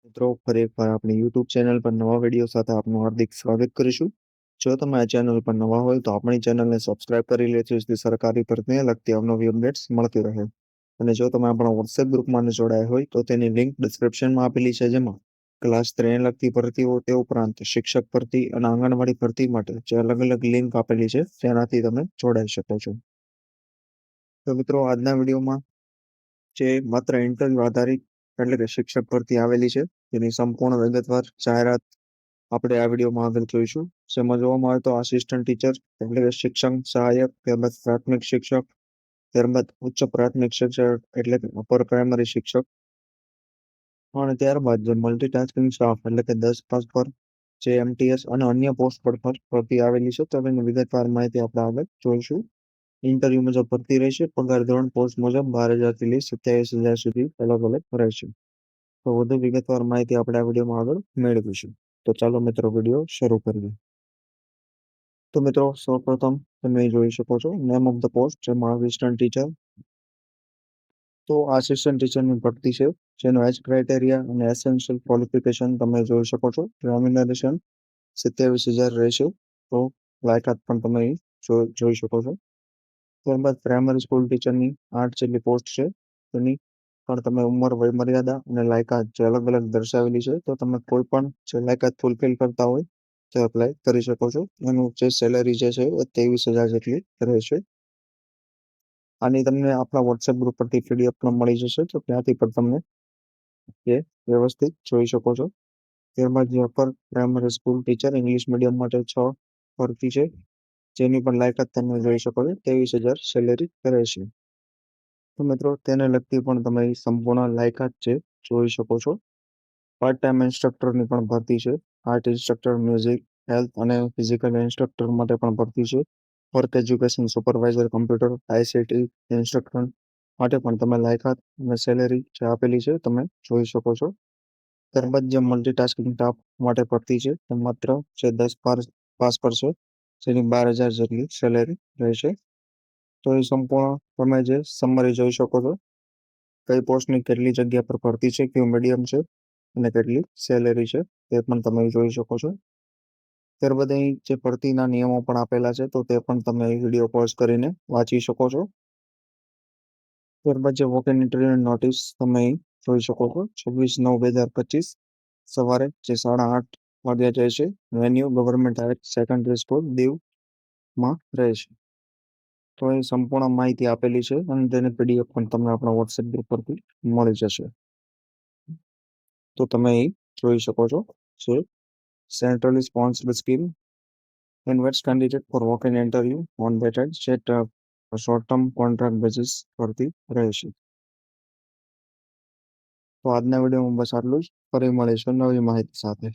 મિત્રો ફરી એકવાર આપણી યુટ્યુબ ચેનલ પર નવા વિડીયો સાથે આપનું હાર્દિક સ્વાગત કરીશું. જો તમે આ ચેનલ પર નવા હોય તો આપણી ચેનલને સબસ્ક્રાઇબ કરી લેજો જેથી સરકારી ભરતીને લગતી અવનવી અપડેટ્સ મળતી રહે. અને જો તમે આપણા વોટ્સએપ ગ્રુપમાં જોડાયા હોય તો તેની લિંક ડિસ્ક્રિપ્શનમાં આપેલી છે, જેમાં ક્લાસ 3 ને લગતી ભરતીઓ તે ઉપરાંત શિક્ષક ભરતી અને આંગણવાડી ભરતી માટે જે અલગ અલગ લિંક આપેલી છે તેનાથી તમે જોડાઈ શકો છો. તો મિત્રો આજના વિડીયોમાં જે માત્ર ઇન્ટરવ્યુ આધારિત એટલે કે શિક્ષક ભરતી આવેલી છે તેની સંપૂર્ણ વિગતવાર જાહેરાત આપણે આ વિડીયોમાં આગળ જોઈશું. જેમાં જોવામાં આવે તો આસિસ્ટન્ટ ટીચર એટલે કે શિક્ષણ સહાયક, ત્યારબાદ પ્રાથમિક શિક્ષક, ત્યારબાદ ઉચ્ચ પ્રાથમિક શિક્ષક એટલે કે અપર પ્રાઇમરી શિક્ષક, અને ત્યારબાદ જે મલ્ટીટાસ્કિંગ સ્ટાફ એટલે કે 10 પાસ પર જે એમટીએસ અને અન્ય પોસ્ટ પર ભરતી આવેલી છે, તો તેની વિગતવાર માહિતી આપણે આગળ જોઈશું. ઇન્ટરવ્યુ મુજબ ભરતી રહેશે. પગાર ધોરણ પોસ્ટ મુજબ 12,000 થી લઈ 27,000 સુધી અલગ અલગ રહેશે. તો વધુ વિગતવાર માહિતી આપણે આ વિડીયોમાં આગળ મેળવીશું. તો ચાલો મિત્રો વિડીયો શરૂ કરીએ. તો મિત્રો સૌપ્રથમ તમે જોઈ શકો છો નેમ ઓફ ધ પોસ્ટ, જેમાં આસિસ્ટન્ટ ટીચર. તો આસિસ્ટન્ટ ટીચરની ભરતી છે, જેનો એજ ક્રાઇટેરિયા અને એસેન્શિયલ ક્વોલિફિકેશન તમે જોઈ શકો છો. રેમ્યુનરેશન 27,000 રહેશે. તો લાયકાત પણ તમે જોઈ શકો છો. ત્યારબાદ પ્રાઇમરી સ્કૂલ ટીચરની 8 જેટલી પોસ્ટ છે, તેની પણ તમે ઉંમર, વય મર્યાદા અને લાયકાત જે અલગ અલગ દર્શાવેલી છે, તો તમે કોઈ પણ જે લાયકાત ફૂલફિલ કરતા હોય તે એપ્લાય કરી શકો છો. એનું જે સેલેરી જે છે એ 23,000 જેટલી રહેશે. આની તમને આપણા વોટ્સએપ ગ્રુપ પરથી પીડીએફ પણ મળી જશે, તો ત્યાંથી પણ તમને એ વ્યવસ્થિત જોઈ શકો છો. ત્યારબાદ જે upper primary school teacher English medium માટે 6 ભરતી છે, જેની પણ લાયકાત તમે જોઈ શકો છો. 23,000 સેલેરી રહેશે. તો મિત્રો તેને લગતી પણ તમે સંપૂર્ણ લાયકાત છે જોઈ શકો છો. પાર્ટ ટાઈમ ઇન્સ્ટ્રક્ટરની પણ ભરતી છે. આર્ટ ઇન્સ્ટ્રક્ટર, મ્યુઝિક, હેલ્થ અને ફિઝિકલ ઇન્સ્ટ્રક્ટર માટે પણ ભરતી છે. Work education supervisor, computer, ICT instructor માટે પણ તમે લાયકાત અને સેલેરી જે આપેલી છે તમે જોઈ શકો છો. ત્યારબાદ જે મલ્ટીટાસ્કિંગ સ્ટાફ માટે ભરતી છે, તે માત્ર જે 10 પાસ પર છે, જેની 12,000 જેટલી સેલેરી રહેશે. તો એ સંપૂર્ણ તમે જે સમરી જોઈ શકો છો, કઈ પોસ્ટની કેટલી જગ્યા પર ભરતી છે, કયું મીડિયમ છે અને કેટલી સેલેરી છે, તે પણ તમે જોઈ શકો છો. ત્યારબાદ અહીં જે ભરતીના નિયમો પણ આપેલા છે, તો તે પણ તમે વિડીયો પોઝ કરીને વાંચી શકો છો. ત્યારબાદ જે વોક ઇન ઇન્ટરવ્યુની નોટિસ તમે અહીં જોઈ શકો છો. 26/9/2025 સવારે જે 8:30 વાગ્યા જશે. Venue government higher secondary school દીવમાં રહેશે. તો એ સંપૂર્ણ માહિતી આપેલી છે અને તેની પીડીએફ પણ તમને આપણા વોટ્સએપ ગ્રુપ પરથી મળી જશે. તો તમે અહીં જોઈ શકો છો. Centrally sponsored scheme invites candidate for walk-in interview on vetted set short-term contract basis ભરતી રહેશે. તો આજના વિડીયોમાં બસ આટલું જ. ફરી મળીશું નવી માહિતી સાથે.